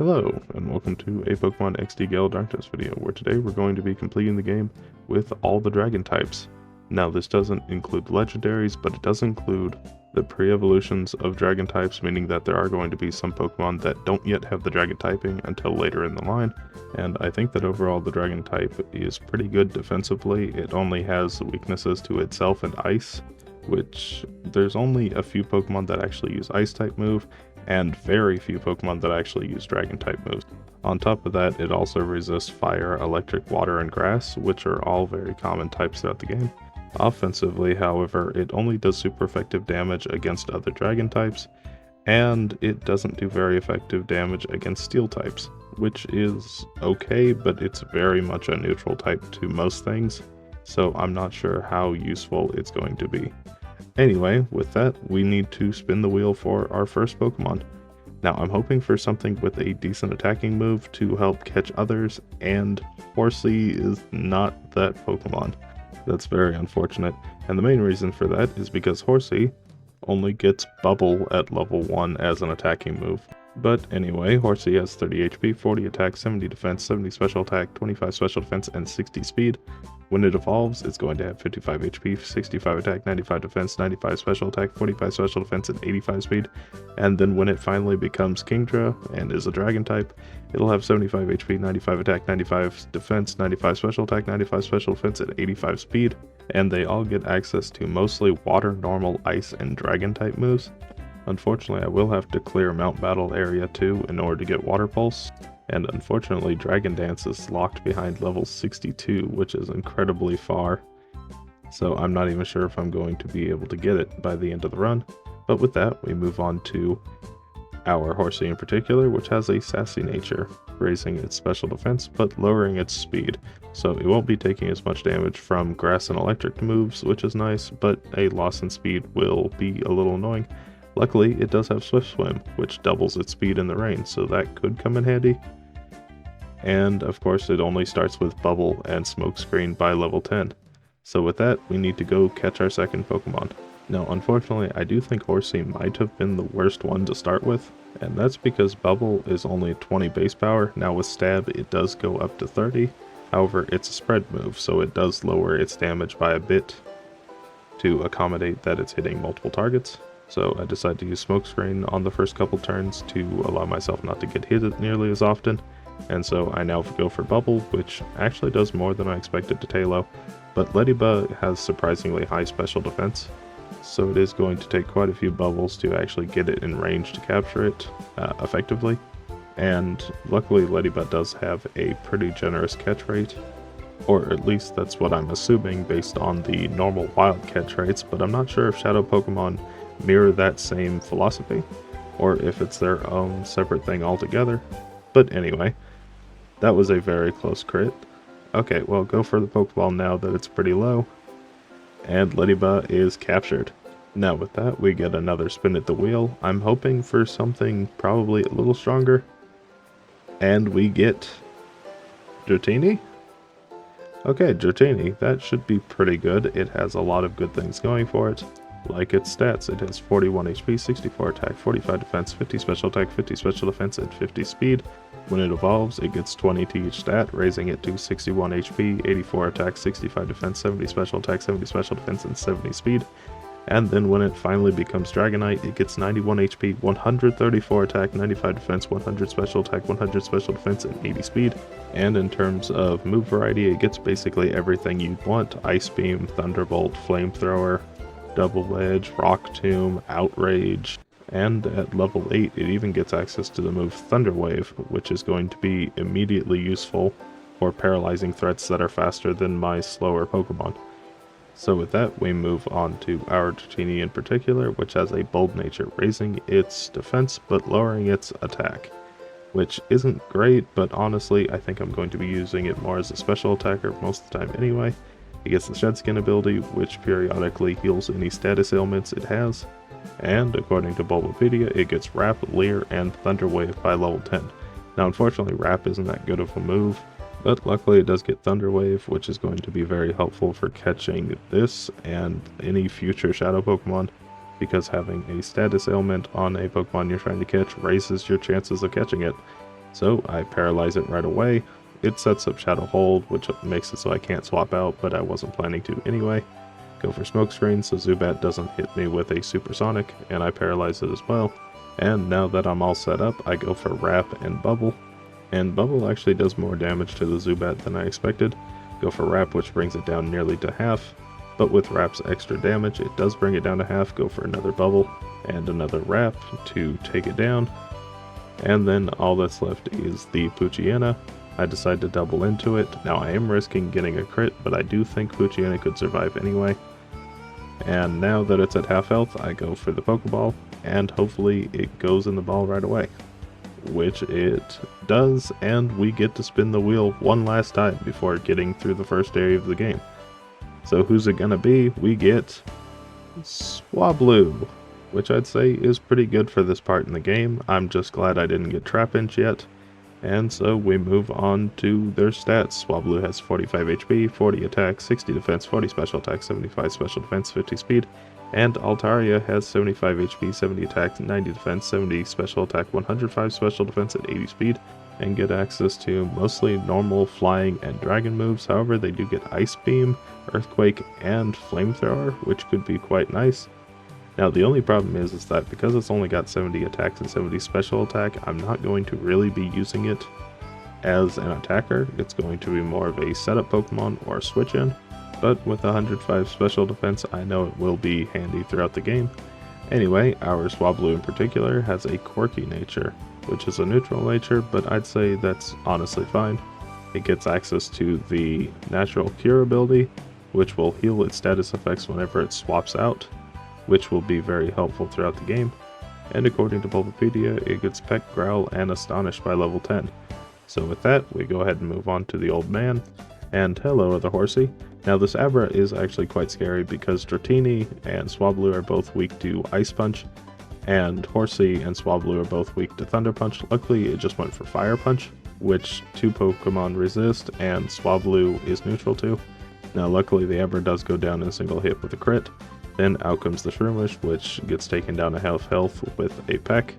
Hello, and welcome to a Pokemon XD Gale Darkness video, where today we're going to be completing the game with all the dragon types. Now this doesn't include legendaries, but it does include the pre-evolutions of dragon types, meaning that there are going to be some Pokemon that don't yet have the dragon typing until later in the line, and I think that overall the dragon type is pretty good defensively. It only has weaknesses to itself and ice, which there's only a few Pokemon that actually use ice type move, and very few Pokemon that actually use dragon type moves. On top of that, it also resists fire, electric, water, and grass, which are all very common types throughout the game. Offensively, however, it only does super effective damage against other dragon types, and it doesn't do very effective damage against steel types, which is okay, but it's very much a neutral type to most things, so I'm not sure how useful it's going to be. Anyway, with that, we need to spin the wheel for our first Pokemon. Now, I'm hoping for something with a decent attacking move to help catch others, and Horsey is not that Pokemon. That's very unfortunate, and the main reason for that is because Horsey only gets Bubble at level 1 as an attacking move. But anyway, Horsey has 30 HP, 40 attack, 70 defense, 70 special attack, 25 special defense, and 60 speed. When it evolves, it's going to have 55 HP, 65 attack, 95 defense, 95 special attack, 45 special defense, and 85 speed. And then when it finally becomes Kingdra and is a dragon type, it'll have 75 HP, 95 attack, 95 defense, 95 special attack, 95 special defense, and 85 speed. And they all get access to mostly water, normal, ice, and dragon type moves. Unfortunately, I will have to clear Mount Battle area 2 in order to get Water Pulse, and unfortunately Dragon Dance is locked behind level 62, which is incredibly far, so I'm not even sure if I'm going to be able to get it by the end of the run. But with that, we move on to our Horsey in particular, which has a sassy nature, raising its special defense but lowering its speed, so it won't be taking as much damage from grass and electric moves, which is nice, but a loss in speed will be a little annoying. Luckily, it does have Swift Swim, which doubles its speed in the rain, so that could come in handy. And of course, it only starts with Bubble and Smokescreen by level 10. So with that, we need to go catch our second Pokemon. Now, unfortunately, I do think Horsey might have been the worst one to start with, and that's because Bubble is only 20 base power. Now with Stab, it does go up to 30. However, it's a spread move, so it does lower its damage by a bit to accommodate that it's hitting multiple targets. So I decided to use Smokescreen on the first couple turns to allow myself not to get hit nearly as often. And so I now go for Bubble, which actually does more than I expected to Tailo. But Ladybug has surprisingly high special defense, so it is going to take quite a few Bubbles to actually get it in range to capture it effectively. And luckily Ladybug does have a pretty generous catch rate, or at least that's what I'm assuming based on the normal wild catch rates, but I'm not sure if Shadow Pokemon mirror that same philosophy, or if it's their own separate thing altogether. But anyway, that was a very close crit. Okay, well, go for the Pokeball now that it's pretty low, and Ladybug is captured. Now with that, we get another spin at the wheel. I'm hoping for something probably a little stronger, and we get Dratini? Okay, Dratini, that should be pretty good. It has a lot of good things going for it. Like its stats, it has 41 HP, 64 attack, 45 defense, 50 special attack, 50 special defense, and 50 speed. When it evolves, it gets 20 to each stat, raising it to 61 HP, 84 attack, 65 defense, 70 special attack, 70 special defense, and 70 speed. And then when it finally becomes Dragonite, it gets 91 HP, 134 attack, 95 defense, 100 special attack, 100 special defense, and 80 speed. And in terms of move variety, it gets basically everything you'd want: Ice Beam, Thunderbolt, Flamethrower, Double Edge, Rock Tomb, Outrage, and at level 8 it even gets access to the move Thunder Wave, which is going to be immediately useful for paralyzing threats that are faster than my slower Pokemon. So with that, we move on to our Dratini in particular, which has a bold nature, raising its defense but lowering its attack, which isn't great, but honestly I think I'm going to be using it more as a special attacker most of the time anyway. It gets the Shed Skin ability, which periodically heals any status ailments it has, and according to Bulbapedia, it gets Wrap, Leer, and Thunder Wave by level 10. Now unfortunately Wrap isn't that good of a move, but luckily it does get Thunder Wave, which is going to be very helpful for catching this and any future Shadow Pokemon, because having a status ailment on a Pokemon you're trying to catch raises your chances of catching it. So I paralyze it right away. It sets up Shadow Hold, which makes it so I can't swap out, but I wasn't planning to anyway. Go for Smokescreen so Zubat doesn't hit me with a Supersonic, and I paralyze it as well. And now that I'm all set up, I go for Wrap and Bubble. And Bubble actually does more damage to the Zubat than I expected. Go for Wrap, which brings it down nearly to half. But with Wrap's extra damage, it does bring it down to half. Go for another Bubble and another Wrap to take it down. And then all that's left is the Poochyena. I decide to double into it. Now I am risking getting a crit, but I do think Poochyena could survive anyway. And now that it's at half health, I go for the Pokeball, and hopefully it goes in the ball right away. Which it does, and we get to spin the wheel one last time before getting through the first area of the game. So who's it gonna be? We get Swablu, which I'd say is pretty good for this part in the game. I'm just glad I didn't get Trapinch yet. And so we move on to their stats. Swablu has 45 HP, 40 attack, 60 defense, 40 special attack, 75 special defense, 50 speed. And Altaria has 75 HP, 70 attack, 90 defense, 70 special attack, 105 special defense, and 80 speed. And get access to mostly normal flying and dragon moves. However, they do get Ice Beam, Earthquake, and Flamethrower, which could be quite nice. Now the only problem is that because it's only got 70 attacks and 70 special attack, I'm not going to really be using it as an attacker. It's going to be more of a setup Pokemon or a switch in, but with 105 special defense, I know it will be handy throughout the game. Anyway, our Swablu in particular has a quirky nature, which is a neutral nature, but I'd say that's honestly fine. It gets access to the natural cure ability, which will heal its status effects whenever it swaps out, which will be very helpful throughout the game. And according to Bulbapedia, it gets Peck, Growl, and Astonish by level 10. So with that, we go ahead and move on to the old man. And hello, other horsey. Now this Abra is actually quite scary because Dratini and Swablu are both weak to Ice Punch, and Horsey and Swablu are both weak to Thunder Punch. Luckily, it just went for Fire Punch, which 2 Pokemon resist, and Swablu is neutral to. Now luckily the Abra does go down in a single hit with a crit. Then out comes the Shroomish, which gets taken down to half health with a Peck.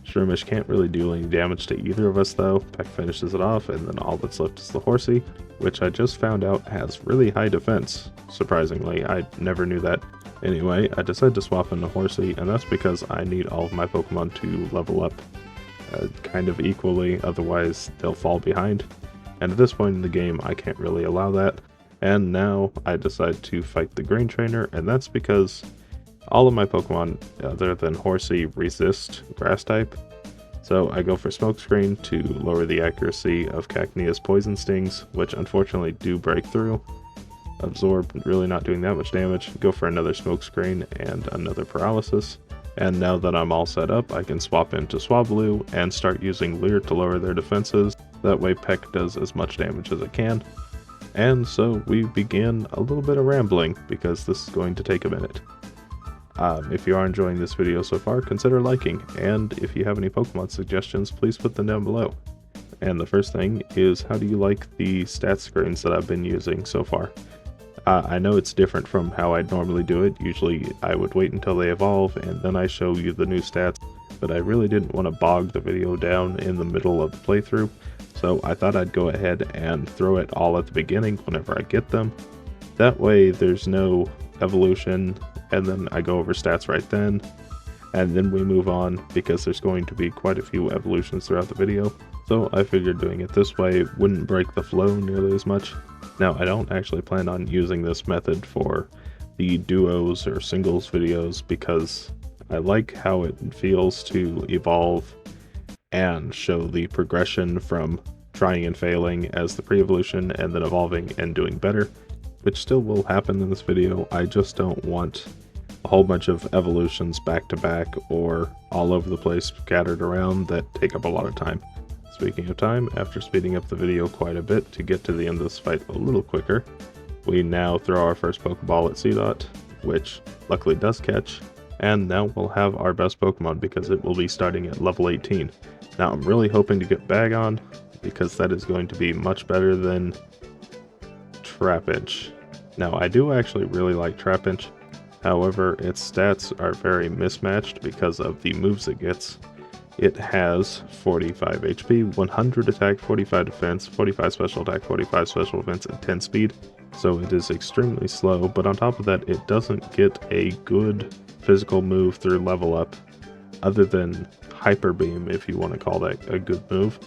Shroomish can't really do any damage to either of us though. Peck finishes it off, and then all that's left is the Horsey, which I just found out has really high defense. Surprisingly, I never knew that. Anyway, I decided to swap into Horsey, and that's because I need all of my Pokemon to level up kind of equally, otherwise they'll fall behind. And at this point in the game, I can't really allow that. And now I decide to fight the Grain Trainer, and that's because all of my Pokemon, other than Horsey, resist Grass type. So I go for Smokescreen to lower the accuracy of Cacnea's Poison Stings, which unfortunately do break through. Absorb, really not doing that much damage. Go for another Smokescreen and another Paralysis. And now that I'm all set up, I can swap into Swablu and start using Leer to lower their defenses. That way Peck does as much damage as it can. And so we begin a little bit of rambling, because this is going to take a minute. If you are enjoying this video so far, consider liking, and if you have any Pokemon suggestions, please put them down below. And the first thing is, how do you like the stat screens that I've been using so far? I know it's different from how I'd normally do it. Usually I would wait until they evolve and then I show you the new stats, but I really didn't want to bog the video down in the middle of the playthrough. So I thought I'd go ahead and throw it all at the beginning whenever I get them. That way there's no evolution, and then I go over stats right then, and then we move on, because there's going to be quite a few evolutions throughout the video. So I figured doing it this way wouldn't break the flow nearly as much. Now I don't actually plan on using this method for the duos or singles videos, because I like how it feels to evolve and show the progression from trying and failing as the pre-evolution and then evolving and doing better, which still will happen in this video. I just don't want a whole bunch of evolutions back to back or all over the place scattered around that take up a lot of time. Speaking of time, after speeding up the video quite a bit to get to the end of this fight a little quicker, we now throw our first Pokeball at Seedot, which luckily does catch, and now we'll have our best Pokemon because it will be starting at level 18. Now I'm really hoping to get Bagon, because that is going to be much better than Trapinch. Now I do actually really like Trapinch, however its stats are very mismatched because of the moves it gets. it has 45 HP, 100 attack, 45 defense, 45 special attack, 45 special defense, and 10 speed. So it is extremely slow, but on top of that, it doesn't get a good physical move through level up, other than Hyper Beam, if you want to call that a good move.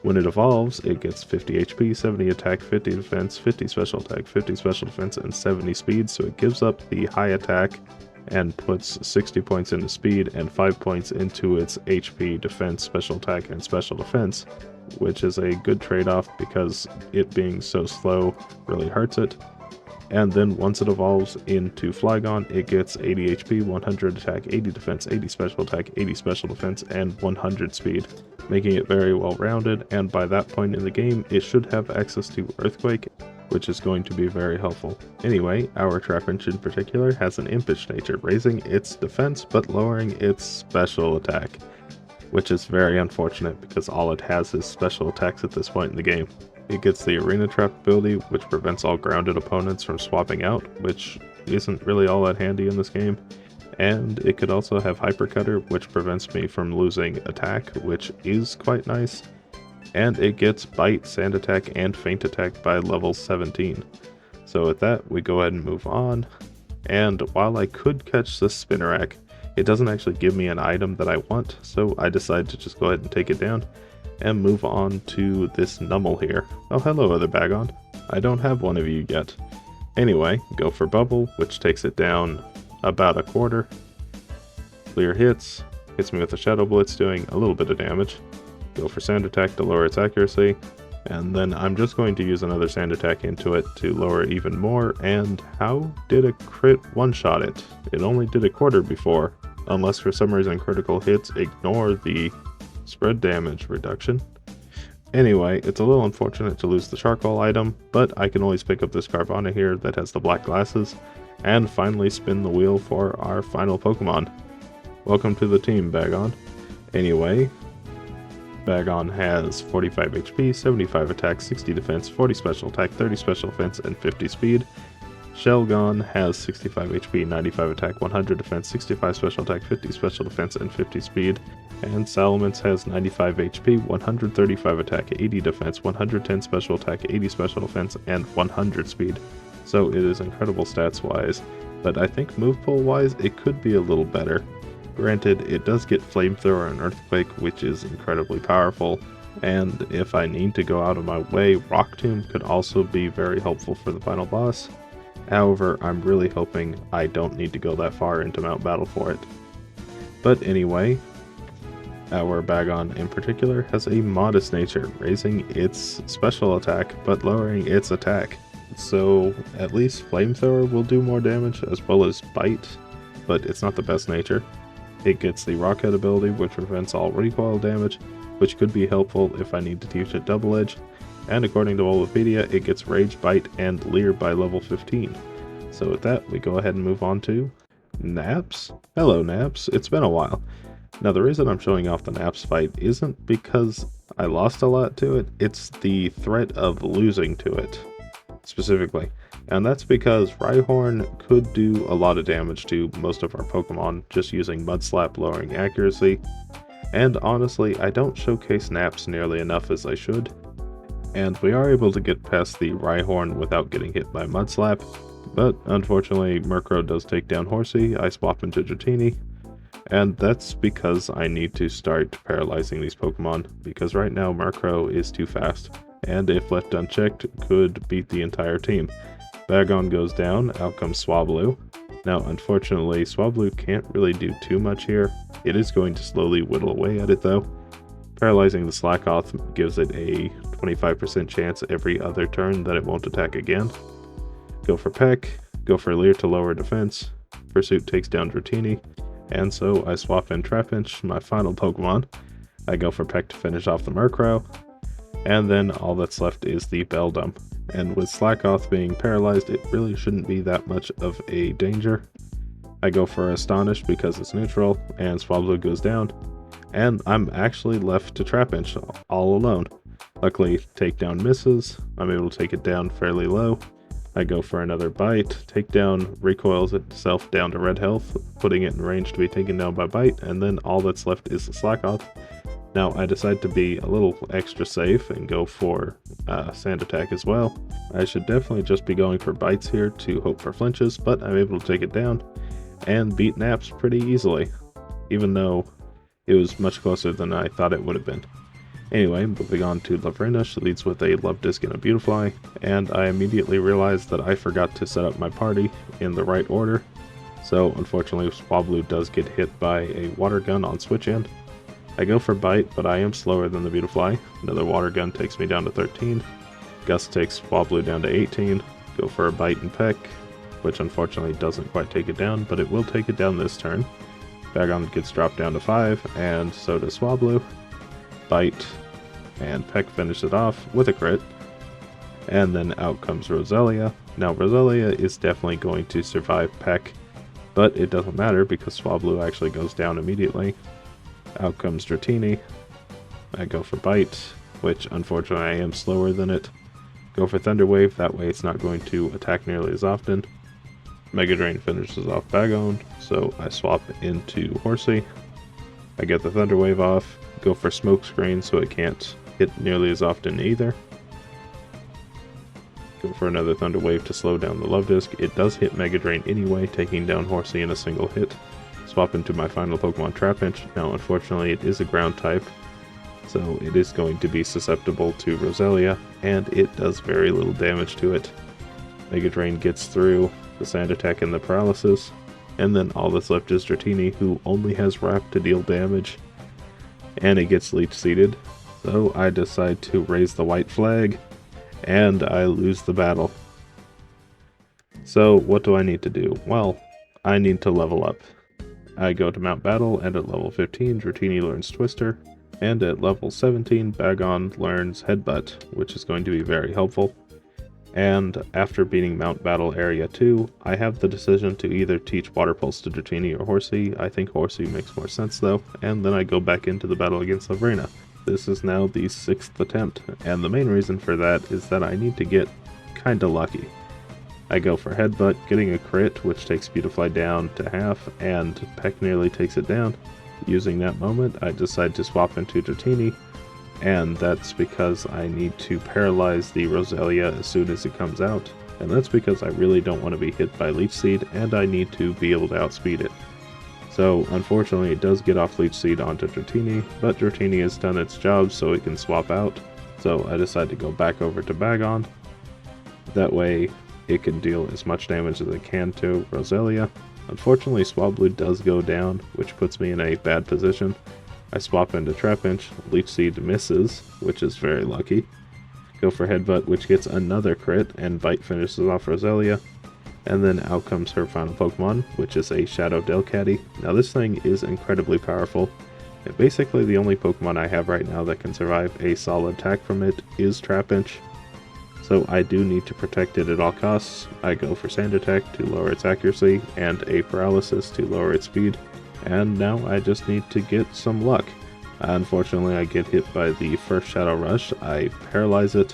When it evolves, it gets 50 HP, 70 attack, 50 defense, 50 special attack, 50 special defense, and 70 speed, so it gives up the high attack and puts 60 points into speed and 5 points into its HP, defense, special attack, and special defense, which is a good trade-off because it being so slow really hurts it. And then once it evolves into Flygon, it gets 80 HP, 100 attack, 80 defense, 80 special attack, 80 special defense, and 100 speed, making it very well rounded, and by that point in the game, it should have access to Earthquake, which is going to be very helpful. Anyway, our Trapinch in particular has an impish nature, raising its defense but lowering its special attack, which is very unfortunate because all it has is special attacks at this point in the game. It gets the Arena Trap ability, which prevents all grounded opponents from swapping out, which isn't really all that handy in this game. And it could also have Hyper Cutter, which prevents me from losing attack, which is quite nice. And it gets Bite, Sand Attack, and Feint Attack by level 17. So with that, we go ahead and move on. And while I could catch this Spinarak, it doesn't actually give me an item that I want, so I decide to just go ahead and take it down and move on to this Numel here. Oh, hello, other Bagon. I don't have one of you yet. Anyway, go for Bubble, which takes it down about a quarter. Clear hits me with a Shadow Blitz, doing a little bit of damage. Go for Sand Attack to lower its accuracy, and then I'm just going to use another Sand Attack into it to lower it even more. And how did a crit one-shot it? It only did a quarter before, unless for some reason critical hits ignore the spread damage reduction. Anyway, it's a little unfortunate to lose the charcoal item, but I can always pick up this Carvana here that has the black glasses, and finally spin the wheel for our final Pokemon. Welcome to the team, Bagon. Anyway, Bagon has 45 HP, 75 attack, 60 defense, 40 special attack, 30 special defense, and 50 speed. Shelgon has 65 HP, 95 attack, 100 defense, 65 special attack, 50 special defense, and 50 speed. And Salamence has 95 HP, 135 attack, 80 defense, 110 special attack, 80 special defense, and 100 speed. So it is incredible stats wise, but I think move pool wise it could be a little better. Granted, it does get Flamethrower and Earthquake, which is incredibly powerful, and if I need to go out of my way, Rock Tomb could also be very helpful for the final boss. However, I'm really hoping I don't need to go that far into Mount Battle for it. But anyway, our Bagon in particular has a modest nature, raising its special attack but lowering its attack. So at least Flamethrower will do more damage as well as Bite, but it's not the best nature. It gets the Rocket ability, which prevents all recoil damage, which could be helpful if I need to teach it Double Edge. And according to Wikipedia, it gets Rage, Bite, and Leer by level 15. So with that, we go ahead and move on to Naps. Hello Naps, it's been a while. Now the reason I'm showing off the Naps fight isn't because I lost a lot to it, it's the threat of losing to it, specifically. And that's because Rhyhorn could do a lot of damage to most of our Pokemon just using Mud Slap lowering accuracy. And honestly, I don't showcase Naps nearly enough as I should. And we are able to get past the Rhyhorn without getting hit by Mud Slap, but unfortunately Murkrow does take down Horsey, I swap into Dratini, and that's because I need to start paralyzing these Pokemon, because right now Murkrow is too fast, and if left unchecked, could beat the entire team. Bagon goes down, out comes Swablu. Now unfortunately Swablu can't really do too much here, it is going to slowly whittle away at it though. Paralyzing the Slackoth gives it a 25% chance every other turn that it won't attack again. Go for Peck, go for Leer to lower defense, Pursuit takes down Dratini, and so I swap in Trapinch, my final Pokemon. I go for Peck to finish off the Murkrow, and then all that's left is the Beldum. And with Slackoth being paralyzed, it really shouldn't be that much of a danger. I go for Astonish because it's neutral, and Swablu goes down, and I'm actually left to Trapinch all alone. Luckily, takedown misses, I'm able to take it down fairly low. I go for another bite. Takedown recoils itself down to red health, putting it in range to be taken down by bite, and then all that's left is the slack off. Now I decide to be a little extra safe and go for sand attack as well. I should definitely just be going for bites here to hope for flinches, but I'm able to take it down and beat Naps pretty easily, even though it was much closer than I thought it would have been. Anyway, moving on to Lavrina, she leads with a Love Disc and a Beautifly, and I immediately realized that I forgot to set up my party in the right order, so unfortunately Swablu does get hit by a Water Gun on switch end. I go for Bite, but I am slower than the Beautifly. Another Water Gun takes me down to 13. Gust takes Swablu down to 18. Go for a Bite and Peck, which unfortunately doesn't quite take it down, but it will take it down this turn. Flygon gets dropped down to 5, and so does Swablu. Bite, and Peck finishes it off with a crit. And then out comes Roselia. Now Roselia is definitely going to survive Peck, but it doesn't matter because Swablu actually goes down immediately. Out comes Dratini. I go for Bite, which unfortunately I am slower than it. Go for Thunder Wave, that way it's not going to attack nearly as often. Mega Drain finishes off Flygon, so I swap into Horsey. I get the Thunder Wave off, go for Smoke Screen so it can't hit nearly as often either. Go for another Thunder Wave to slow down the Love Disc. It does hit Mega Drain anyway, taking down Horsey in a single hit. Swap into my final Pokemon Trapinch. Now unfortunately it is a ground type, so it is going to be susceptible to Roselia, and it does very little damage to it. Mega Drain gets through the Sand Attack and the Paralysis, and then all that's left is Dratini, who only has Wrap to deal damage, and it gets Leech Seeded, so I decide to raise the white flag, and I lose the battle. So what do I need to do? Well, I need to level up. I go to Mount Battle, and at level 15, Dratini learns Twister, and at level 17, Flygon learns Headbutt, which is going to be very helpful. And after beating Mount Battle Area 2, I have the decision to either teach Water Pulse to Dratini or Horsey. I think Horsey makes more sense though, and then I go back into the battle against Lavrina. This is now the 6th attempt, and the main reason for that is that I need to get kinda lucky. I go for Headbutt, getting a crit, which takes Beautifly down to half, and Peck nearly takes it down. Using that moment, I decide to swap into Dratini, and that's because I need to paralyze the Roselia as soon as it comes out, and that's because I really don't want to be hit by Leech Seed, and I need to be able to outspeed it. So unfortunately it does get off Leech Seed onto Dratini, but Dratini has done its job so it can swap out, so I decide to go back over to Flygon. That way it can deal as much damage as it can to Roselia. Unfortunately, Swablu does go down, which puts me in a bad position. I swap into Trapinch, Leech Seed misses, which is very lucky. Go for Headbutt, which gets another crit, and Bite finishes off Roselia. And then out comes her final Pokemon, which is a Shadow Delcatty. Now this thing is incredibly powerful, and basically the only Pokemon I have right now that can survive a solid attack from it is Trapinch. So I do need to protect it at all costs. I go for Sand Attack to lower its accuracy, and a Paralysis to lower its speed. And now I just need to get some luck. Unfortunately I get hit by the first Shadow Rush, I paralyze it,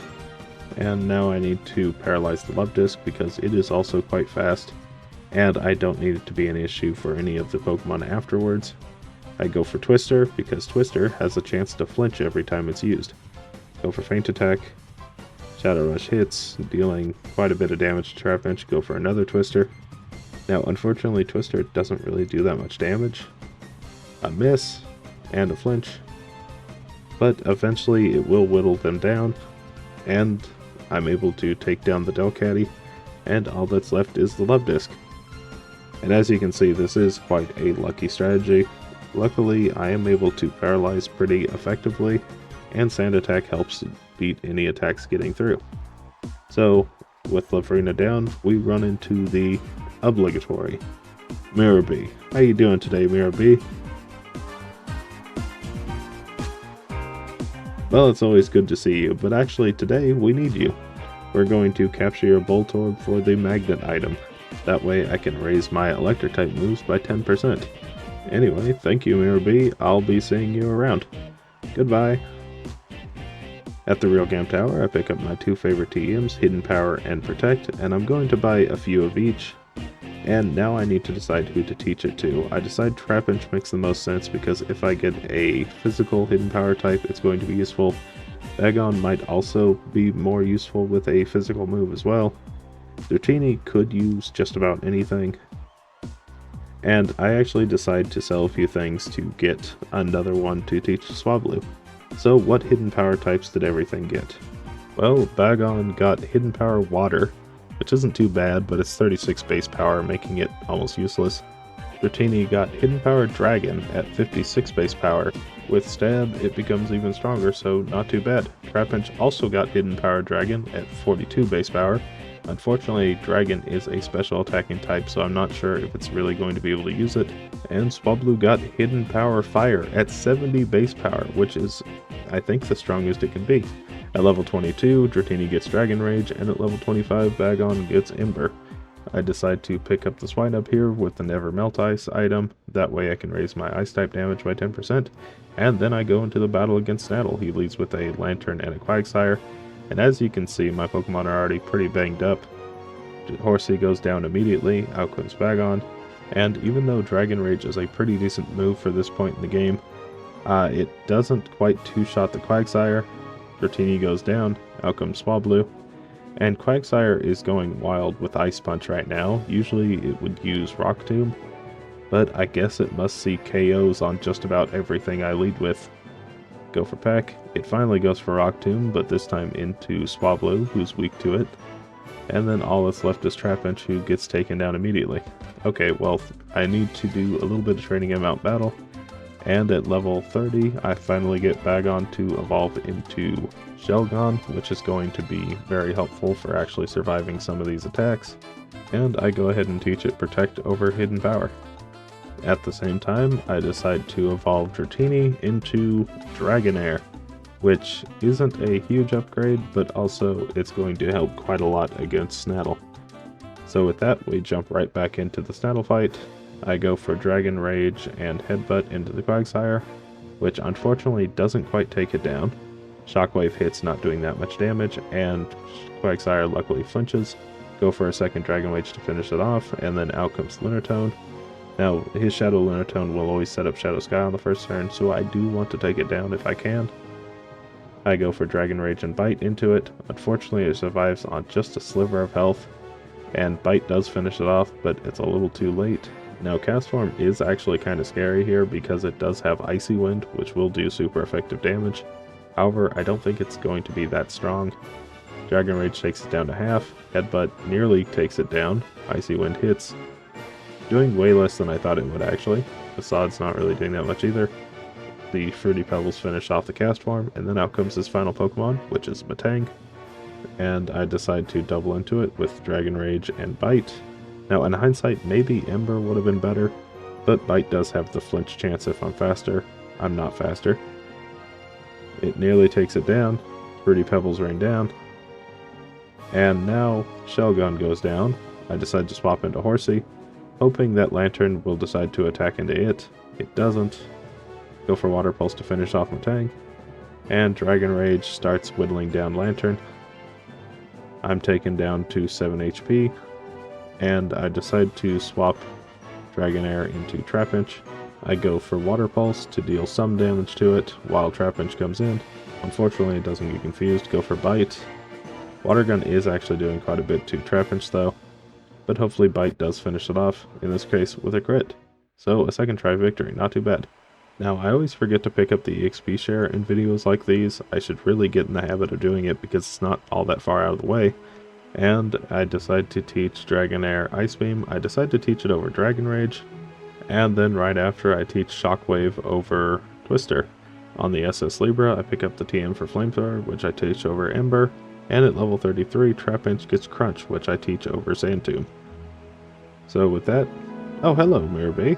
and now I need to paralyze the Love Disc because it is also quite fast, and I don't need it to be an issue for any of the Pokemon afterwards. I go for Twister because Twister has a chance to flinch every time it's used. Go for Feint Attack. Shadow Rush hits, dealing quite a bit of damage to Trapinch. Go for another Twister. Now unfortunately Twister doesn't really do that much damage. A miss, and a flinch. But eventually it will whittle them down, and I'm able to take down the Delcatty, and all that's left is the Love Disc. And as you can see, this is quite a lucky strategy. Luckily, I am able to paralyze pretty effectively, and Sand Attack helps beat any attacks getting through. So, with Lavrina down, we run into the obligatory Mirror B. How you doing today, Mirror B? Well, it's always good to see you, but actually today we need you. We're going to capture your Voltorb for the Magnet item. That way I can raise my Electric type moves by 10%. Anyway, thank you, Mirror B. I'll be seeing you around. Goodbye. At the Real Game Tower, I pick up my two favorite TMs, Hidden Power and Protect, and I'm going to buy a few of each. And now I need to decide who to teach it to. I decide Trapinch makes the most sense because if I get a physical Hidden Power type, it's going to be useful. Flygon might also be more useful with a physical move as well. Dratini could use just about anything. And I actually decide to sell a few things to get another one to teach Swablu. So what Hidden Power types did everything get? Well, Flygon got Hidden Power Water, which isn't too bad, but it's 36 base power, making it almost useless. Dratini got Hidden Power Dragon at 56 base power. With Stab, it becomes even stronger, so not too bad. Trapinch also got Hidden Power Dragon at 42 base power. Unfortunately, Dragon is a special attacking type, so I'm not sure if it's really going to be able to use it. And Swablu got Hidden Power Fire at 70 base power, which is, I think, the strongest it can be. At level 22, Dratini gets Dragon Rage, and at level 25, Flygon gets Ember. I decide to pick up the Swinub here with the Never Melt Ice item, that way I can raise my Ice type damage by 10%, and then I go into the battle against Snaddle. He leads with a Lantern and a Quagsire, and as you can see, my Pokemon are already pretty banged up. Horsey goes down immediately, out comes Flygon, and even though Dragon Rage is a pretty decent move for this point in the game, it doesn't quite two-shot the Quagsire. Dratini goes down, out comes Swablu, and Quagsire is going wild with Ice Punch right now. Usually it would use Rock Tomb, but I guess it must see KOs on just about everything I lead with. Go for Peck. It finally goes for Rock Tomb, but this time into Swablu, who's weak to it. And then all that's left is Trapinch, who gets taken down immediately. Okay, well, I need to do a little bit of training in Mount Battle. And at level 30, I finally get Flygon to evolve into Shelgon, which is going to be very helpful for actually surviving some of these attacks. And I go ahead and teach it Protect over Hidden Power. At the same time, I decide to evolve Dratini into Dragonair, which isn't a huge upgrade, but also it's going to help quite a lot against Snaddle. So with that, we jump right back into the Snaddle fight. I go for Dragon Rage and Headbutt into the Quagsire, which unfortunately doesn't quite take it down. Shockwave hits, not doing that much damage, and Quagsire luckily flinches. Go for a second Dragon Rage to finish it off, and then out comes Lunatone. Now, his Shadow Lunatone will always set up Shadow Sky on the first turn, so I do want to take it down if I can. I go for Dragon Rage and Bite into it. Unfortunately, it survives on just a sliver of health, and Bite does finish it off, but it's a little too late. Now, Castform is actually kind of scary here because it does have Icy Wind, which will do super effective damage. However, I don't think it's going to be that strong. Dragon Rage takes it down to half, Headbutt nearly takes it down, Icy Wind hits. Doing way less than I thought it would actually. Facade's not really doing that much either. The Fruity Pebbles finish off the Castform, and then out comes his final Pokemon, which is Matang. And I decide to double into it with Dragon Rage and Bite. Now, in hindsight, maybe Ember would have been better, but Bite does have the flinch chance if I'm faster. I'm not faster. It nearly takes it down. Fruity Pebbles rain down. And now, Shelgon goes down. I decide to swap into Horsey, hoping that Lantern will decide to attack into it. It doesn't. Go for Water Pulse to finish off Matang. And Dragon Rage starts whittling down Lantern. I'm taken down to 7 HP. And I decide to swap Dragonair into Trapinch. I go for Water Pulse to deal some damage to it while Trapinch comes in. Unfortunately, it doesn't get confused. Go for Bite. Water Gun is actually doing quite a bit to Trapinch though, but hopefully Bite does finish it off, in this case with a crit. So a second try victory, not too bad. Now, I always forget to pick up the EXP share in videos like these. I should really get in the habit of doing it because it's not all that far out of the way. And I decide to teach Dragonair Ice Beam. I decide to teach it over Dragon Rage. And then right after, I teach Shockwave over Twister. On the SS Libra, I pick up the TM for Flamethrower, which I teach over Ember. And at level 33, Trapinch gets Crunch, which I teach over Sand Tomb. So with that... Oh, hello, Mirabee.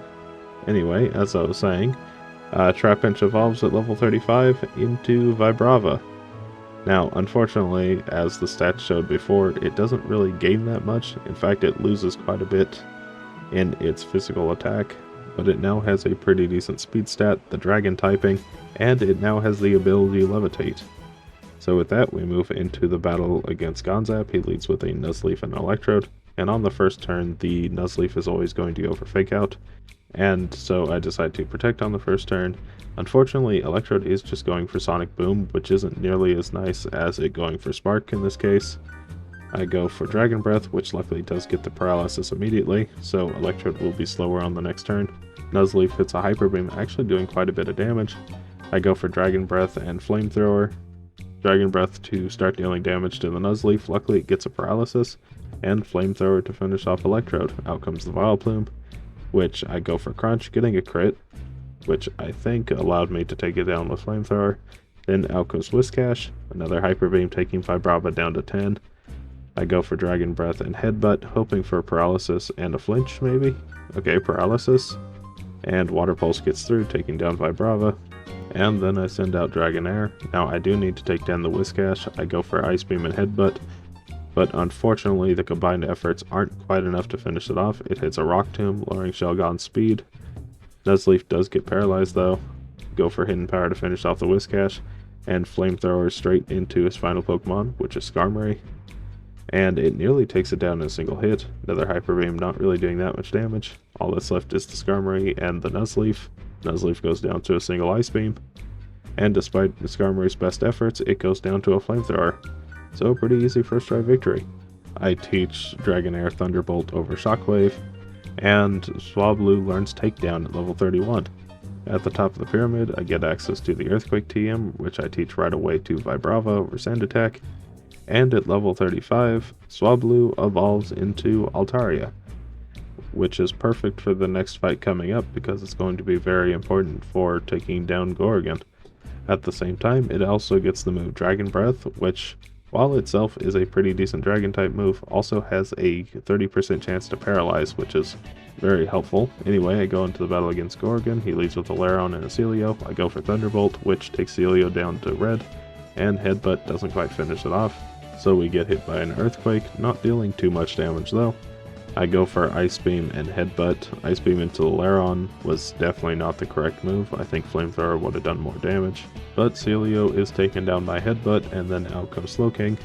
Anyway, as I was saying, Trapinch evolves at level 35 into Vibrava. Now, unfortunately, as the stats showed before, it doesn't really gain that much. In fact, it loses quite a bit in its physical attack, but it now has a pretty decent speed stat, the Dragon typing, and it now has the ability Levitate. So with that, we move into the battle against Gonzap. He leads with a Nuzleaf and Electrode, and on the first turn, the Nuzleaf is always going to go for Fake Out, and so I decide to protect on the first turn. Unfortunately, Electrode is just going for Sonic Boom, which isn't nearly as nice as it going for Spark in this case. I go for Dragon Breath, which luckily does get the paralysis immediately, so Electrode will be slower on the next turn. Nuzleaf hits a Hyper Beam, actually doing quite a bit of damage. I go for Dragon Breath and Flamethrower. Dragon Breath to start dealing damage to the Nuzleaf, luckily it gets a paralysis, and Flamethrower to finish off Electrode. Out comes the Vileplume, which I go for Crunch, getting a crit, which I think allowed me to take it down with Flamethrower. Then out goes Whiscash, another Hyper Beam taking Vibrava down to 10. I go for Dragon Breath and Headbutt, hoping for a paralysis and a flinch, maybe? Okay, paralysis. And Water Pulse gets through, taking down Vibrava. And then I send out Dragonair. Now I do need to take down the Whiscash. I go for Ice Beam and Headbutt, but unfortunately the combined efforts aren't quite enough to finish it off. It hits a Rock Tomb, lowering Shelgon's speed. Nuzleaf does get paralyzed though. Go for Hidden Power to finish off the Whiscash, and Flamethrower straight into his final Pokemon, which is Skarmory. And it nearly takes it down in a single hit. Another Hyper Beam not really doing that much damage. All that's left is the Skarmory and the Nuzleaf. Nuzleaf goes down to a single Ice Beam. And despite Skarmory's best efforts, it goes down to a Flamethrower. So pretty easy first try victory. I teach Dragonair Thunderbolt over Shockwave, and Swablu learns Takedown at level 31. At the top of the pyramid, I get access to the Earthquake TM, which I teach right away to Vibrava over Sand Attack. And at level 35, Swablu evolves into Altaria, which is perfect for the next fight coming up because it's going to be very important for taking down Gorgon. At the same time, it also gets the move Dragon Breath, which, while itself is a pretty decent Dragon type move, also has a 30% chance to paralyze, which is very helpful. Anyway, I go into the battle against Gorgon. He leads with a Lairon and a Celio. I go for Thunderbolt, which takes Celio down to red, and Headbutt doesn't quite finish it off. So we get hit by an Earthquake, not dealing too much damage though. I go for Ice Beam and Headbutt. Ice Beam into the Lairon was definitely not the correct move. I think Flamethrower would have done more damage. But Celio is taken down by Headbutt, and then out comes Slowking.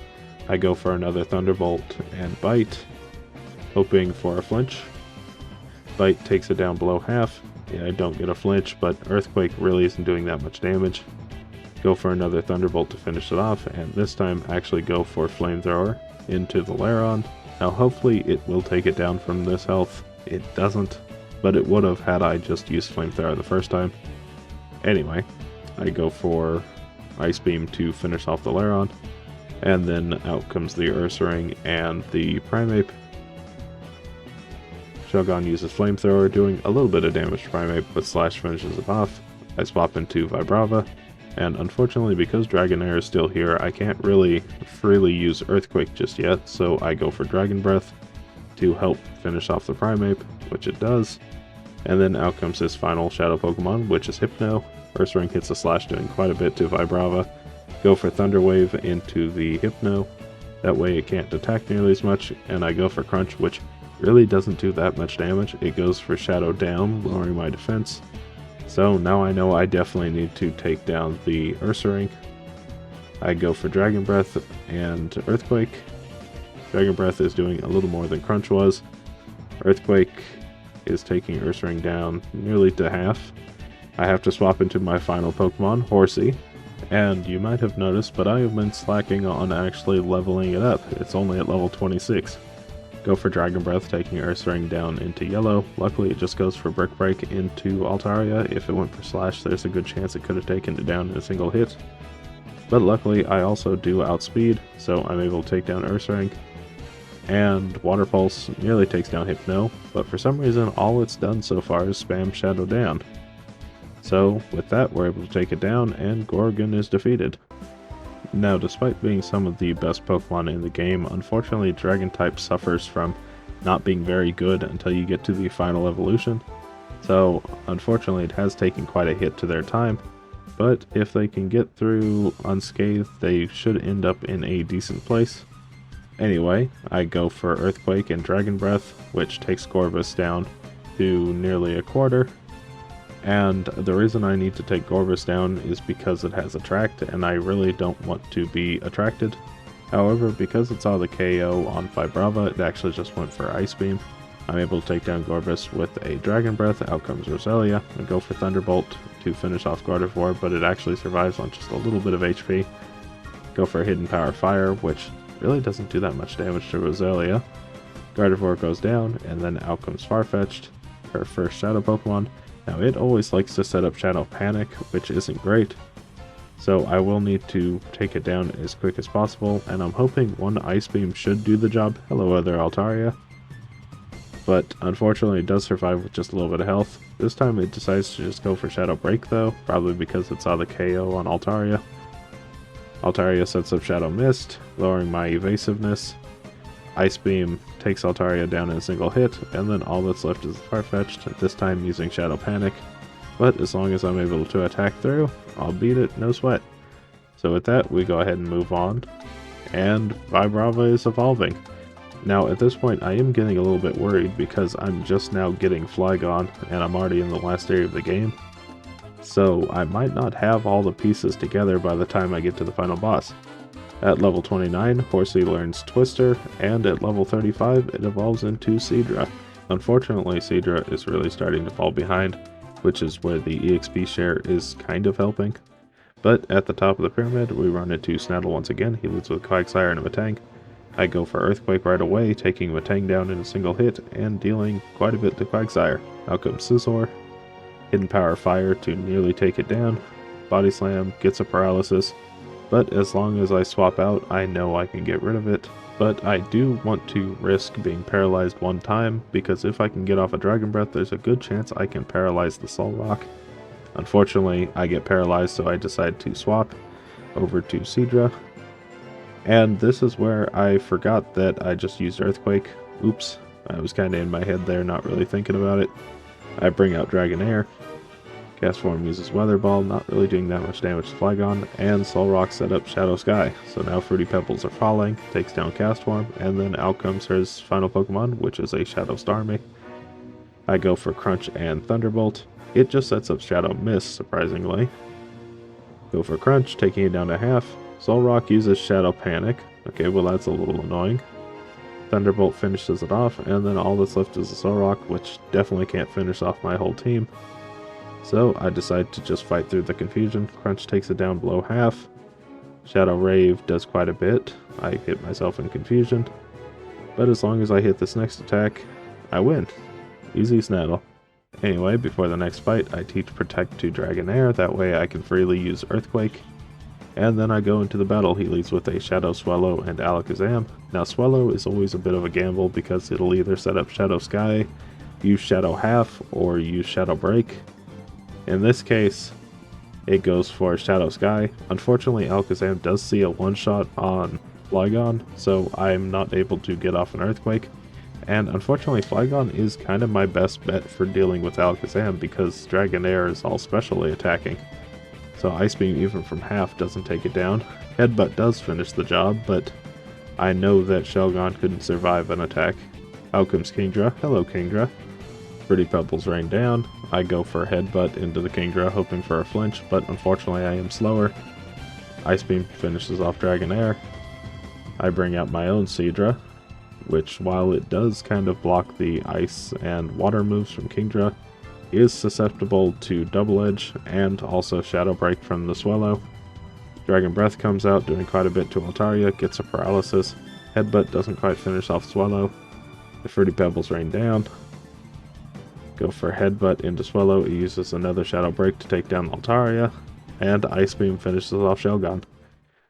I go for another Thunderbolt and Bite, hoping for a flinch. Bite takes it down below half. Yeah, I don't get a flinch, but Earthquake really isn't doing that much damage. Go for another Thunderbolt to finish it off, and this time actually go for Flamethrower into the Lairon. Now hopefully it will take it down from this health. It doesn't, but it would have had I just used Flamethrower the first time. Anyway, I go for Ice Beam to finish off the Lairon, and then out comes the Ursaring and the Primeape. Shogun uses Flamethrower, doing a little bit of damage to Primeape, but Slash finishes it off. I swap into Vibrava. And unfortunately, because Dragonair is still here, I can't really freely use Earthquake just yet, so I go for Dragon Breath to help finish off the Primeape, which it does. And then out comes his final Shadow Pokemon, which is Hypno. Ursaring hits a Slash, doing quite a bit to Vibrava. Go for Thunder Wave into the Hypno. That way it can't attack nearly as much, and I go for Crunch, which really doesn't do that much damage. It goes for Shadow Down, lowering my defense. So now I know I definitely need to take down the Ursaring. I go for Dragon Breath and Earthquake. Dragon Breath is doing a little more than Crunch was. Earthquake is taking Ursaring down nearly to half. I have to swap into my final Pokemon, Horsey. And you might have noticed, but I have been slacking on actually leveling it up. It's only at level 26. Go for Dragon Breath, taking Ursaring down into yellow. Luckily it just goes for Brick Break into Altaria. If it went for Slash, there's a good chance it could have taken it down in a single hit. But luckily I also do outspeed, so I'm able to take down Ursaring. And Water Pulse nearly takes down Hypno, but for some reason all it's done so far is spam Shadow Down. So with that we're able to take it down, and Gorgon is defeated. Now, despite being some of the best Pokemon in the game, unfortunately Dragon-type suffers from not being very good until you get to the final evolution. So, unfortunately it has taken quite a hit to their time, but if they can get through unscathed, they should end up in a decent place. Anyway, I go for Earthquake and Dragon Breath, which takes Corvus down to nearly a quarter. And the reason I need to take Gorvis down is because it has Attract, and I really don't want to be attracted. However, because it saw the KO on Vibrava, it actually just went for Ice Beam. I'm able to take down Gorvis with a Dragon Breath. Out comes Roselia. I go for Thunderbolt to finish off Gardevoir, but it actually survives on just a little bit of HP. Go for Hidden Power Fire, which really doesn't do that much damage to Roselia. Gardevoir goes down, and then out comes Farfetch'd, her first Shadow Pokemon. Now it always likes to set up Shadow Panic, which isn't great. So I will need to take it down as quick as possible, and I'm hoping one Ice Beam should do the job. Hello other Altaria. But unfortunately it does survive with just a little bit of health. This time it decides to just go for Shadow Break though, probably because it saw the KO on Altaria. Altaria sets up Shadow Mist, lowering my evasiveness. Ice Beam takes Altaria down in a single hit, and then all that's left is Farfetch'd, this time using Shadow Panic. But as long as I'm able to attack through, I'll beat it, no sweat. So with that, we go ahead and move on, and Vibrava is evolving. Now at this point I am getting a little bit worried because I'm just now getting Flygon, and I'm already in the last area of the game. So I might not have all the pieces together by the time I get to the final boss. At level 29, Horsey learns Twister, and at level 35, it evolves into Seadra. Unfortunately, Seadra is really starting to fall behind, which is where the EXP share is kind of helping. But at the top of the pyramid, we run into Snaddle once again. He leads with Quagsire and a Matang. I go for Earthquake right away, taking Matang down in a single hit, and dealing quite a bit to Quagsire. Out comes Scizor. Hidden Power Fire to nearly take it down. Body Slam, gets a Paralysis. But as long as I swap out, I know I can get rid of it. But I do want to risk being paralyzed one time, because if I can get off a Dragon Breath, there's a good chance I can paralyze the Solrock. Unfortunately, I get paralyzed, so I decide to swap over to Seadra. And this is where I forgot that I just used Earthquake. Oops, I was kind of in my head there, not really thinking about it. I bring out Dragonair. Castform uses Weather Ball, not really doing that much damage to Flygon, and Solrock set up Shadow Sky. So now Fruity Pebbles are falling, takes down Castform, and then out comes her final Pokemon, which is a Shadow Starmie. I go for Crunch and Thunderbolt. It just sets up Shadow Mist, surprisingly. Go for Crunch, taking it down to half. Solrock uses Shadow Panic. Okay, well that's a little annoying. Thunderbolt finishes it off, and then all that's left is a Solrock, which definitely can't finish off my whole team. So I decide to just fight through the confusion. Crunch takes it down below half. Shadow Rave does quite a bit. I hit myself in confusion. But as long as I hit this next attack, I win. Easy Snaddle. Anyway, before the next fight, I teach Protect to Dragonair. That way I can freely use Earthquake. And then I go into the battle. He leads with a Shadow Swallow and Alakazam. Now Swallow is always a bit of a gamble because it'll either set up Shadow Sky, use Shadow Half, or use Shadow Break. In this case, it goes for Shadow Sky. Unfortunately, Alakazam does see a one-shot on Flygon, so I'm not able to get off an Earthquake. And unfortunately, Flygon is kind of my best bet for dealing with Alakazam because Dragonair is all specially attacking. So Ice Beam even from half doesn't take it down. Headbutt does finish the job, but I know that Shelgon couldn't survive an attack. Out comes Kingdra. Hello, Kingdra. Fruity Pebbles rain down. I go for a Headbutt into the Kingdra, hoping for a flinch, but unfortunately I am slower. Ice Beam finishes off Dragonair. I bring out my own Seadra, which, while it does kind of block the ice and water moves from Kingdra, is susceptible to Double Edge and also Shadow Break from the Swallow. Dragon Breath comes out, doing quite a bit to Altaria, gets a Paralysis. Headbutt doesn't quite finish off Swallow. The Fruity Pebbles rain down. Go for Headbutt into Swallow. It uses another Shadow Break to take down Altaria, and Ice Beam finishes off Shelgon.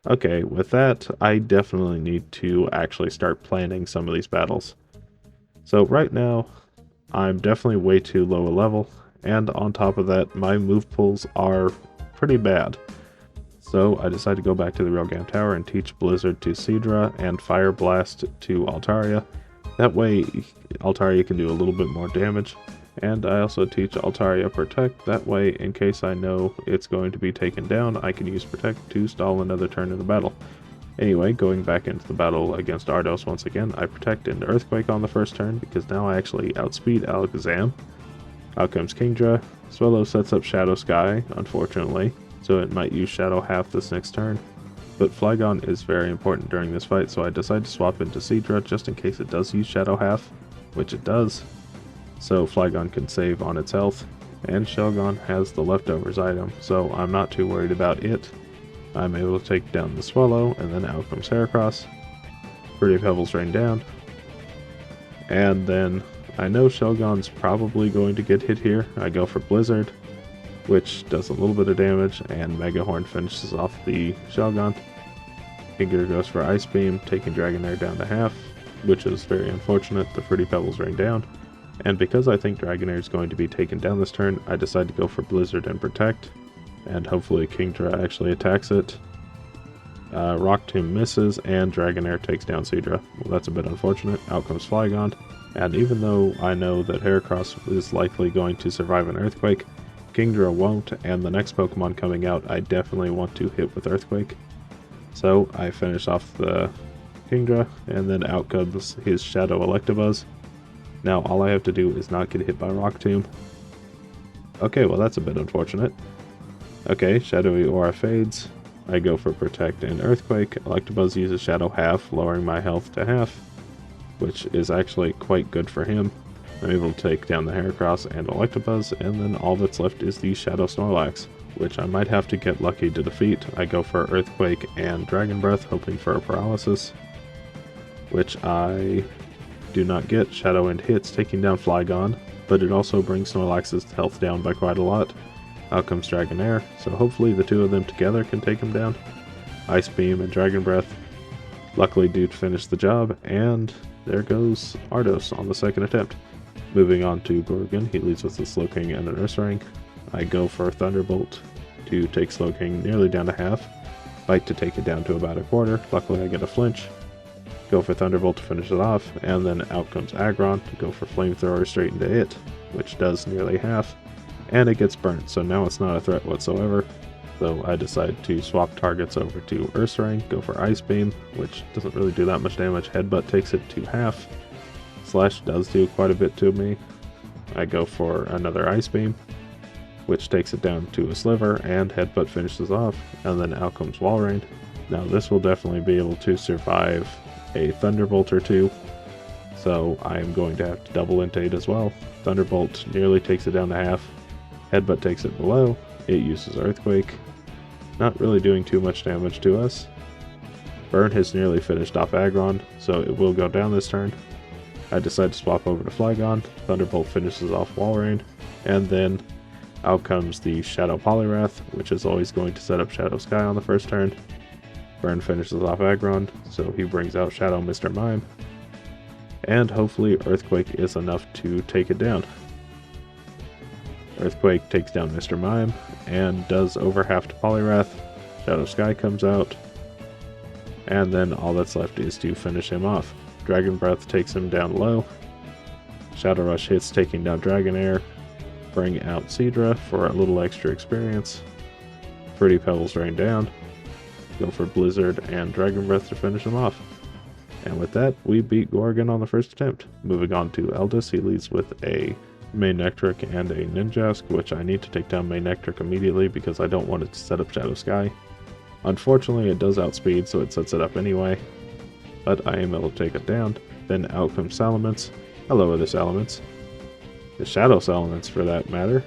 Okay, with that, I definitely need to actually start planning some of these battles. So right now, I'm definitely way too low a level, and on top of that, my move pools are pretty bad. So I decided to go back to the Real Game Tower and teach Blizzard to Seadra and Fire Blast to Altaria. That way, Altaria can do a little bit more damage. And I also teach Altaria Protect. That way, in case I know it's going to be taken down, I can use Protect to stall another turn in the battle. Anyway, going back into the battle against Ardos once again, I Protect into Earthquake on the first turn because now I actually outspeed Alakazam. Out comes Kingdra, Swallow sets up Shadow Sky, unfortunately, so it might use Shadow half this next turn. But Flygon is very important during this fight, so I decide to swap into Kingdra just in case it does use Shadow half, which it does. So Flygon can save on its health, and Shelgon has the leftovers item, so I'm not too worried about it. I'm able to take down the Swallow, and then out comes Heracross. Pretty Pebbles rain down. And then I know Shelgon's probably going to get hit here. I go for Blizzard, which does a little bit of damage, and Mega Horn finishes off the Shelgon. Kingdra goes for Ice Beam, taking Dragonair down to half, which is very unfortunate. The Fruity Pebbles rain down. And because I think Dragonair is going to be taken down this turn, I decide to go for Blizzard and Protect, and hopefully Kingdra actually attacks it. Rock Tomb misses, and Dragonair takes down Kingdra. Well, that's a bit unfortunate. Out comes Flygon, and even though I know that Heracross is likely going to survive an Earthquake, Kingdra won't, and the next Pokemon coming out I definitely want to hit with Earthquake. So I finish off the Kingdra, and then out comes his Shadow Electabuzz. Now all I have to do is not get hit by Rock Tomb. Okay, well that's a bit unfortunate. Okay, Shadowy Aura fades. I go for Protect and Earthquake. Electabuzz uses Shadow half, lowering my health to half, which is actually quite good for him. I'm able to take down the Heracross and Electabuzz, and then all that's left is the Shadow Snorlax, which I might have to get lucky to defeat. I go for Earthquake and Dragon Breath, hoping for a Paralysis, which I do not get. Shadow End hits, taking down Flygon, but it also brings Snorlax's health down by quite a lot. Out comes Dragonair, so hopefully the two of them together can take him down. Ice Beam and Dragon Breath luckily do finish the job, and there goes Ardos on the second attempt. Moving on to Gorgon, he leads with the Slowking and an Ursaring. I go for Thunderbolt to take Slowking nearly down to half, Bite to take it down to about a quarter. Luckily I get a flinch. Go for Thunderbolt to finish it off, and then out comes Aggron to go for Flamethrower straight into it, which does nearly half, and it gets burnt, so now it's not a threat whatsoever. So I decide to swap targets over to Ursaring, go for Ice Beam, which doesn't really do that much damage. Headbutt takes it to half. Slash does do quite a bit to me. I go for another Ice Beam, which takes it down to a sliver, and Headbutt finishes off, and then out comes Walrein. Now this will definitely be able to survive a Thunderbolt or two, so I am going to have to double Intate as well. Thunderbolt nearly takes it down to half. Headbutt takes it below. It uses Earthquake, not really doing too much damage to us. Burn has nearly finished off Aggron, so it will go down this turn. I decide to swap over to Flygon. Thunderbolt finishes off Walrein, and then out comes the Shadow Poliwrath, which is always going to set up Shadow Sky on the first turn. Burn finishes off Aggron, so he brings out Shadow Mr. Mime, and hopefully Earthquake is enough to take it down. Earthquake takes down Mr. Mime, and does over half to Poliwrath. Shadow Sky comes out, and then all that's left is to finish him off. Dragon Breath takes him down low. Shadow Rush hits, taking down Dragonair. Bring out Kingdra for a little extra experience. Fruity Pebbles rain down. Go for Blizzard and Dragon Breath to finish him off. And with that, we beat Gorgon on the first attempt. Moving on to Eldis, he leads with a Manectric and a Ninjask, which I need to take down Manectric immediately because I don't want it to set up Shadow Sky. Unfortunately, it does outspeed, so it sets it up anyway, but I am able to take it down. Then out comes Salamence. Hello there, Salamence. The Shadow Salamence, for that matter.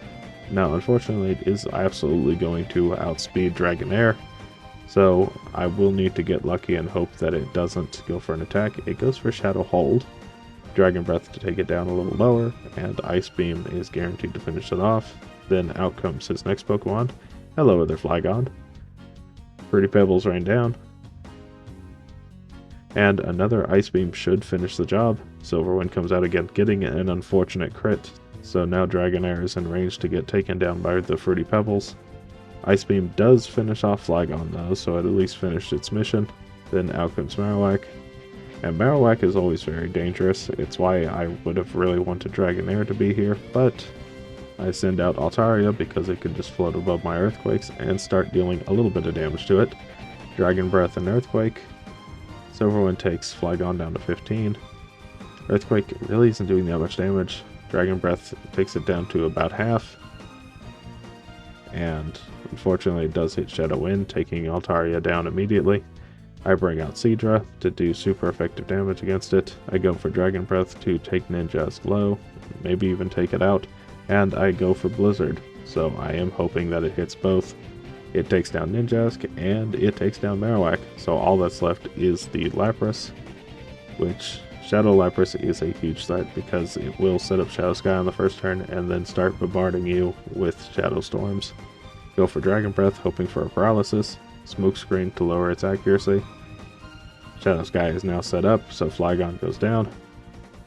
Now, unfortunately, it is absolutely going to outspeed Dragonair, so I will need to get lucky and hope that it doesn't go for an attack. It goes for Shadow Hold, Dragon Breath to take it down a little lower, and Ice Beam is guaranteed to finish it off. Then out comes his next Pokemon. Hello there, Flygon. Fruity Pebbles rain down, and another Ice Beam should finish the job. Silverwind comes out again, getting an unfortunate crit, so now Dragonair is in range to get taken down by the Fruity Pebbles. Ice Beam does finish off Flygon though, so it at least finished its mission. Then out comes Marowak, and Marowak is always very dangerous. It's why I would have really wanted Dragonair to be here, but I send out Altaria because it could just float above my Earthquakes and start dealing a little bit of damage to it. Dragon Breath and Earthquake. Silverwind takes Flygon down to 15. Earthquake really isn't doing that much damage. Dragon Breath takes it down to about half. and unfortunately it does hit Shadow Wind, taking Altaria down immediately. I bring out Kingdra to do super effective damage against it. I go for Dragon Breath to take Ninjask low, maybe even take it out, and I go for Blizzard, so I am hoping that it hits both. It takes down Ninjask, and it takes down Marowak, so all that's left is the Lapras, which Shadow Lapras is a huge threat because it will set up Shadow Sky on the first turn and then start bombarding you with Shadow Storms. Go for Dragon Breath, hoping for a Paralysis. Smokescreen to lower its accuracy. Shadow Sky is now set up, so Flygon goes down.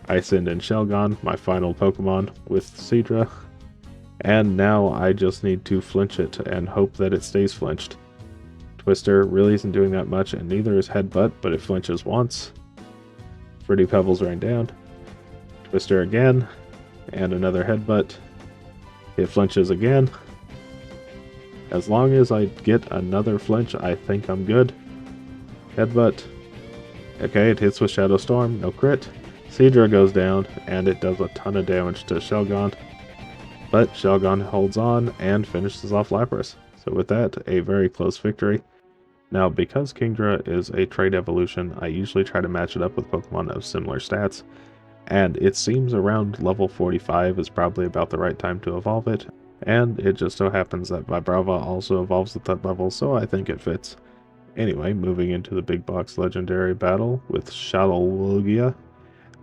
I send in Shelgon, my final Pokemon, with Kingdra. And now I just need to flinch it and hope that it stays flinched. Twister really isn't doing that much, and neither is Headbutt, but it flinches once. Pretty Pebbles rain down. Twister again, and another Headbutt. It flinches again. As long as I get another flinch, I think I'm good. Headbutt. Okay, it hits with Shadow Storm, no crit. Kingdra goes down, and it does a ton of damage to Shelgon. But Shelgon holds on and finishes off Lapras. So with that, a very close victory. Now, because Kingdra is a trait evolution, I usually try to match it up with Pokemon of similar stats. And it seems around level 45 is probably about the right time to evolve it. And it just so happens that Vibrava also evolves at that level, so I think it fits. Anyway, moving into the big box legendary battle with Shadowlugia.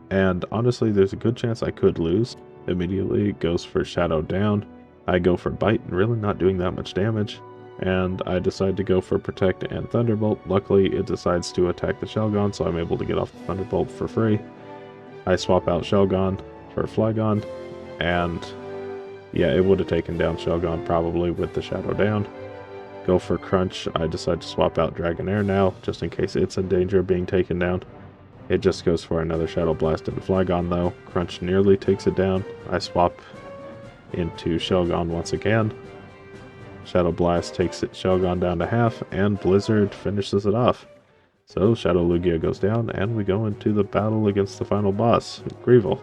And honestly, there's a good chance I could lose. Immediately goes for Shadow Down. I go for Bite and really not doing that much damage. And I decide to go for Protect and Thunderbolt. Luckily, it decides to attack the Shelgon, so I'm able to get off the Thunderbolt for free. I swap out Shelgon for Flygon, and yeah, it would have taken down Shelgon probably with the Shadow Down. Go for Crunch. I decide to swap out Dragonair now, just in case it's in danger of being taken down. It just goes for another Shadow Blast into Flygon though. Crunch nearly takes it down. I swap into Shelgon once again. Shadow Blast takes it Shelgon down to half, and Blizzard finishes it off. So Shadowlugia goes down, and we go into the battle against the final boss, Greevil.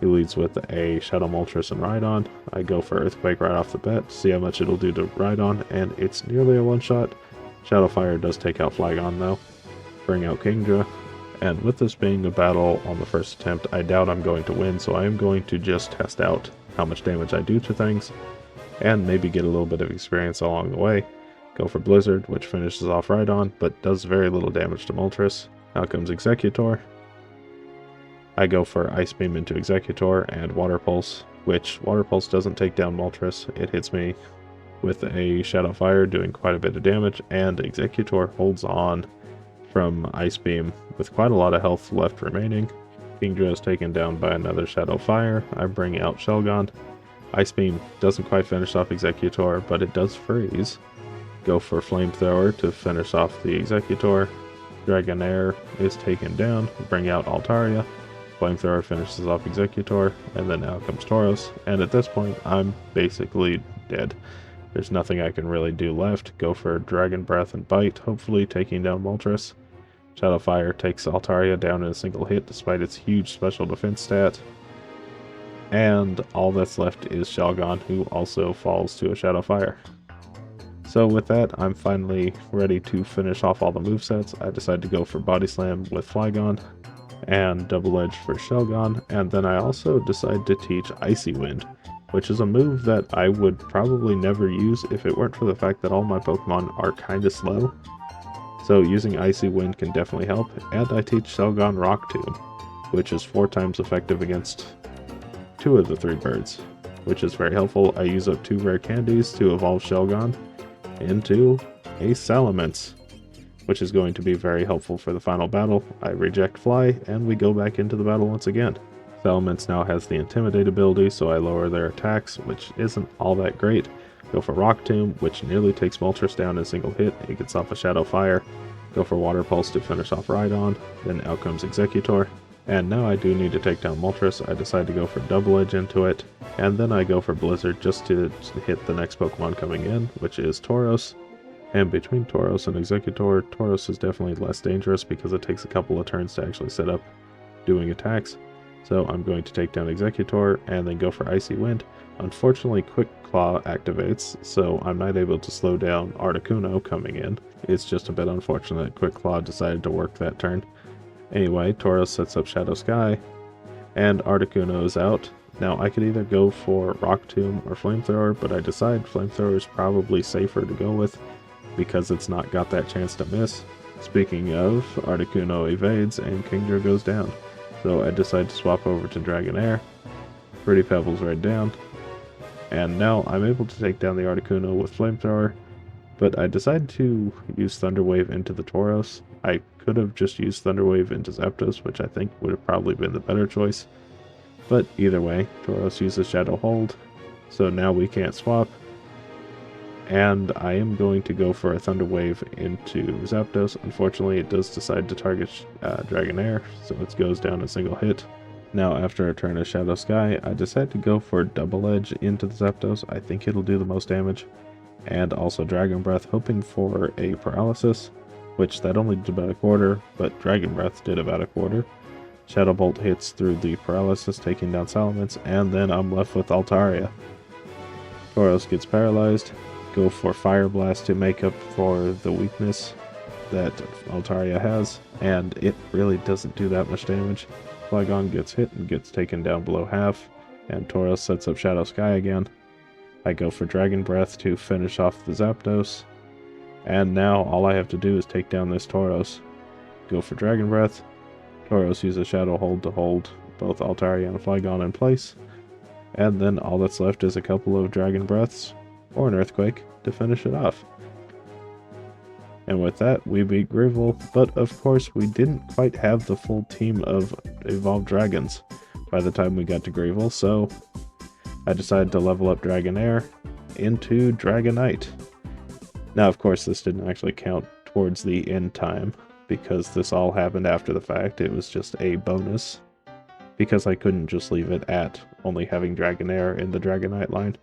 He leads with a Shadow Moltres and Rhydon. I go for Earthquake right off the bat, see how much it'll do to Rhydon, and it's nearly a one-shot. Shadow Fire does take out Flygon though. Bring out Kingdra. And with this being a battle on the first attempt, I doubt I'm going to win, so I am going to just test out how much damage I do to things, and maybe get a little bit of experience along the way. Go for Blizzard, which finishes off Rhydon, but does very little damage to Moltres. Now comes Executor. I go for Ice Beam into Executor and Water Pulse, which Water Pulse doesn't take down Moltres. It hits me with a Shadow Fire, doing quite a bit of damage, and Executor holds on from Ice Beam with quite a lot of health left remaining. Kingdra is taken down by another Shadow Fire. I bring out Shelgon. Ice Beam doesn't quite finish off Executor, but it does freeze. Go for Flamethrower to finish off the Executor. Dragonair is taken down. Bring out Altaria. Flamethrower finishes off Executor, and then out comes Tauros. And at this point, I'm basically dead. There's nothing I can really do left. Go for Dragon Breath and Bite, hopefully taking down Moltres. Shadow Fire takes Altaria down in a single hit despite its huge special defense stat. And all that's left is Shelgon, who also falls to a Shadow Fire. So with that, I'm finally ready to finish off all the movesets. I decide to go for Body Slam with Flygon and Double Edge for Shelgon, and then I also decide to teach Icy Wind, which is a move that I would probably never use if it weren't for the fact that all my Pokemon are kinda slow. So using Icy Wind can definitely help, and I teach Shelgon Rock Tomb, which is 4 times effective against 2 of the 3 birds, which is very helpful. I use up 2 rare candies to evolve Shelgon into a Salamence, which is going to be very helpful for the final battle. I reject Fly, and we go back into the battle once again. Salamence now has the Intimidate ability, so I lower their attacks, which isn't all that great. Go for Rock Tomb, which nearly takes Moltres down in a single hit. It gets off a Shadow Fire. Go for Water Pulse to finish off Rhydon. Then out comes Executor. And now I do need to take down Moltres. I decide to go for Double Edge into it. And then I go for Blizzard just to hit the next Pokemon coming in, which is Tauros. And between Tauros and Executor, Tauros is definitely less dangerous because it takes a couple of turns to actually set up doing attacks. So I'm going to take down Executor and then go for Icy Wind. Unfortunately, Quick Claw activates, so I'm not able to slow down Articuno coming in. It's just a bit unfortunate that Quick Claw decided to work that turn. Anyway, Tauros sets up Shadow Sky, and Articuno is out. Now, I could either go for Rock Tomb or Flamethrower, but I decide Flamethrower is probably safer to go with because it's not got that chance to miss. Speaking of, Articuno evades and Kingdra goes down. So I decide to swap over to Dragonair. Pretty Pebbles right down. And now I'm able to take down the Articuno with Flamethrower, but I decide to use Thunder Wave into the Tauros. I could have just used Thunder Wave into Zapdos, which I think would have probably been the better choice. But either way, Tauros uses Shadow Hold, so now we can't swap. And I am going to go for a Thunder Wave into Zapdos. Unfortunately, it does decide to target Dragonair, so it goes down a single hit. Now, after a turn of Shadow Sky, I decide to go for Double Edge into the Zapdos. I think it'll do the most damage. And also Dragon Breath, hoping for a Paralysis, which that only did about a quarter, but Dragon Breath did about a quarter. Shadow Bolt hits through the Paralysis, taking down Salamence, and then I'm left with Altaria. Tauros gets paralyzed. Go for Fire Blast to make up for the weakness that Altaria has, and it really doesn't do that much damage. Flygon gets hit and gets taken down below half, and Tauros sets up Shadow Sky again. I go for Dragon Breath to finish off the Zapdos, and now all I have to do is take down this Tauros. Go for Dragon Breath. Tauros uses Shadow Hold to hold both Altaria and Flygon in place, and then all that's left is a couple of Dragon Breaths or an Earthquake to finish it off. And with that, we beat Greevil, but of course we didn't quite have the full team of evolved dragons by the time we got to Greevil, so I decided to level up Dragonair into Dragonite. Now, of course, this didn't actually count towards the end time, because this all happened after the fact. It was just a bonus, because I couldn't just leave it at only having Dragonair in the Dragonite line.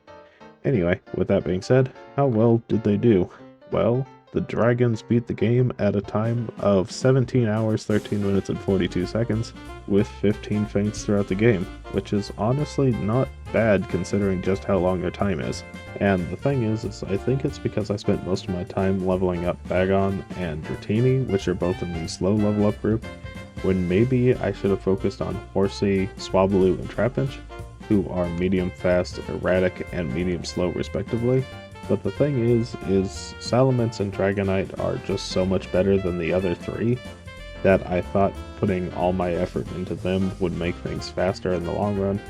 Anyway, with that being said, how well did they do? Well, the Dragons beat the game at a time of 17 hours, 13 minutes, and 42 seconds, with 15 faints throughout the game, which is honestly not bad considering just how long their time is. And the thing is I think it's because I spent most of my time leveling up Flygon and Dratini, which are both in the slow level up group, when maybe I should have focused on Horsey, Swablu, and Trapinch, who are medium fast, erratic, and medium slow respectively. But the thing is Salamence and Dragonite are just so much better than the other three that I thought putting all my effort into them would make things faster in the long run.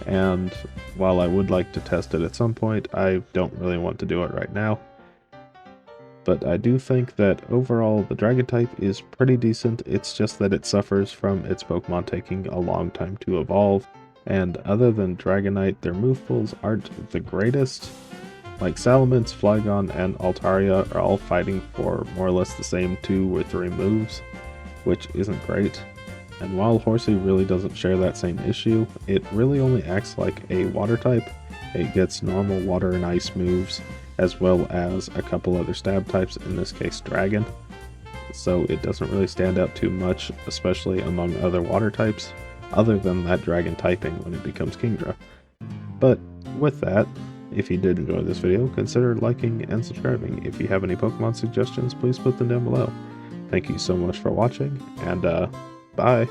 And while I would like to test it at some point, I don't really want to do it right now. But I do think that overall the Dragon type is pretty decent. It's just that it suffers from its Pokemon taking a long time to evolve. And other than Dragonite, their move pools aren't the greatest. Like Salamence, Flygon, and Altaria are all fighting for more or less the same 2 or 3 moves, which isn't great. And while Horsey really doesn't share that same issue, it really only acts like a water type. It gets normal water and ice moves, as well as a couple other stab types, in this case Dragon. So it doesn't really stand out too much, especially among other water types, other than that Dragon typing when it becomes Kingdra. But with that, if you did enjoy this video, consider liking and subscribing. If you have any Pokemon suggestions, please put them down below. Thank you so much for watching, and bye!